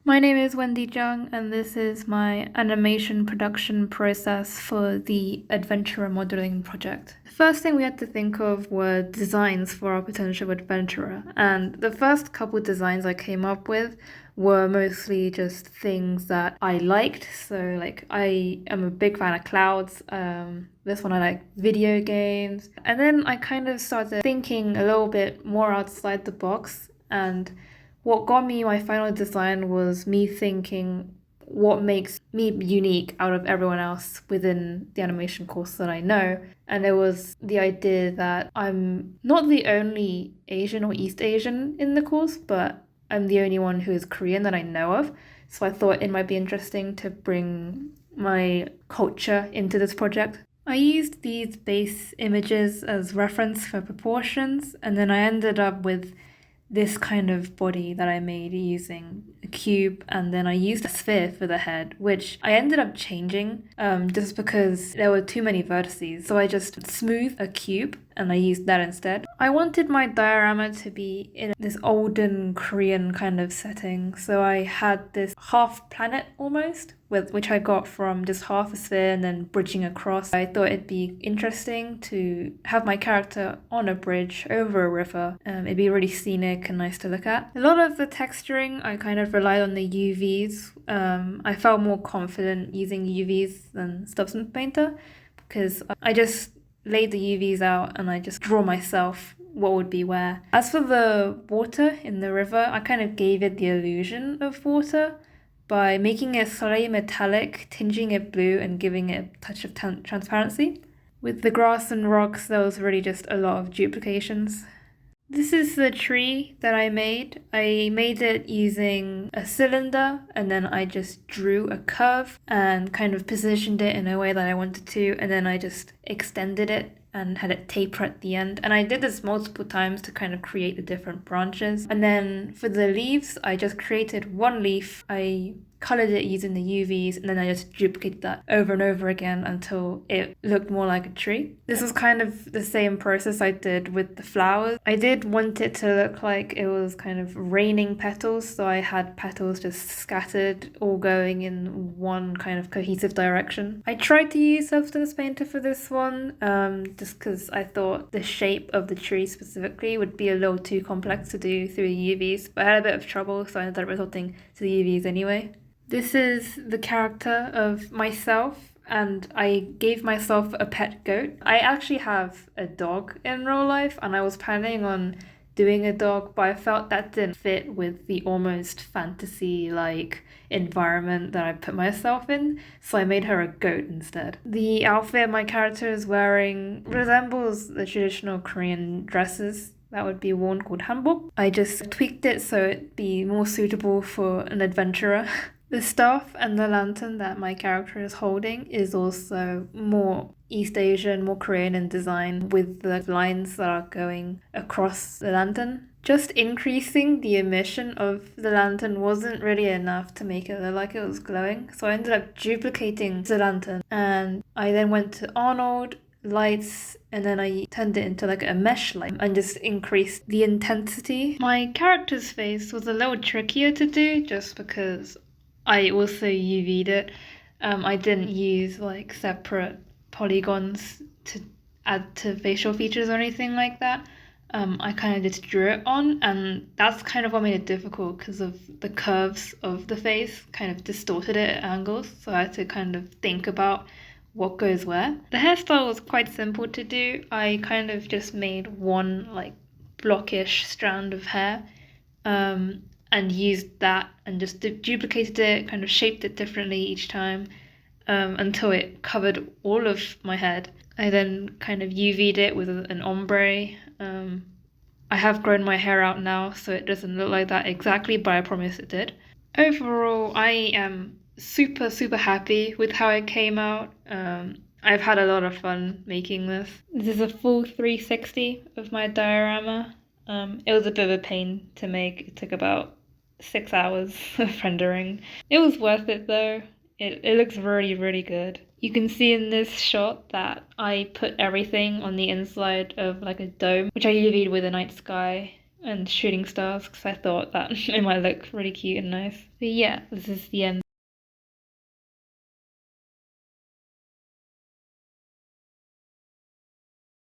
My name is Wendy Jung, and this is my animation production process for the Adventurer Modeling project. The first thing we had to think of were designs for our potential adventurer, and the first couple designs I came up with were mostly just things that I liked. So, like, I am a big fan of clouds. This one I like video games, and then I kind of started thinking a little bit more outside the box and what got me my final design was me thinking what makes me unique out of everyone else within the animation course that I know. And there was the idea that I'm not the only Asian or East Asian in the course, but I'm the only one who is Korean that I know of. So I thought it might be interesting to bring my culture into this project. I used these base images as reference for proportions, and then I ended up with this kind of body that I made using a cube, and then I used a sphere for the head, which I ended up changing just because there were too many vertices. So I just smoothed a cube and I used that instead. I wanted my diorama to be in this olden Korean kind of setting, so I had this half planet almost, which I got from just half a sphere and then bridging across. I thought it'd be interesting to have my character on a bridge over a river. It'd be really scenic and nice to look at. A lot of the texturing, I kind of relied on the UVs. I felt more confident using UVs than Substance Painter because I just laid the UVs out and I just draw myself what would be where. As for the water in the river, I kind of gave it the illusion of water by making it slightly metallic, tinging it blue and giving it a touch of transparency. With the grass and rocks, there was really just a lot of duplications. This is the tree that I made. I made it using a cylinder and then I just drew a curve and kind of positioned it in a way that I wanted to, and then I just extended it and had it taper at the end. And I did this multiple times to kind of create the different branches. And then for the leaves, I just created one leaf. I colored it using the UVs, and then I just duplicated that over and over again until it looked more like a tree. This was kind of the same process I did with the flowers. I did want it to look like it was kind of raining petals, so I had petals just scattered, all going in one kind of cohesive direction. I tried to use Substance Painter for this one, just because I thought the shape of the tree specifically would be a little too complex to do through the UVs, but I had a bit of trouble, so I ended up resorting to the UVs anyway. This is the character of myself, and I gave myself a pet goat. I actually have a dog in real life, and I was planning on doing a dog, but I felt that didn't fit with the almost fantasy-like environment that I put myself in, so I made her a goat instead. The outfit my character is wearing resembles the traditional Korean dresses that would be worn called hanbok. I just tweaked it so it'd be more suitable for an adventurer. The staff and the lantern that my character is holding is also more East Asian, more Korean in design, with the lines that are going across the lantern. Just increasing the emission of the lantern wasn't really enough to make it look like it was glowing, so I ended up duplicating the lantern, and I then went to Arnold, lights, and then I turned it into like a mesh light and just increased the intensity. My character's face was a little trickier to do just because I also UV'd it. I didn't use like separate polygons to add to facial features or anything like that. I kind of just drew it on, and that's kind of what made it difficult because of the curves of the face kind of distorted it at angles, so I had to kind of think about what goes where. The hairstyle was quite simple to do. I kind of just made one like blockish strand of hair, and used that and just duplicated it, kind of shaped it differently each time, until it covered all of my head. I then kind of UV'd it with an ombre. I have grown my hair out now, so it doesn't look like that exactly, but I promise it did. Overall, I am super, super happy with how it came out. I've had a lot of fun making this. This is a full 360 of my diorama. It was a bit of a pain to make. It took about 6 hours of rendering. It was worth it though. It looks really, really good. You can see in this shot that I put everything on the inside of like a dome, which I UV'd with a night sky. and shooting stars because I thought that it might look really cute and nice. But yeah, this is the end.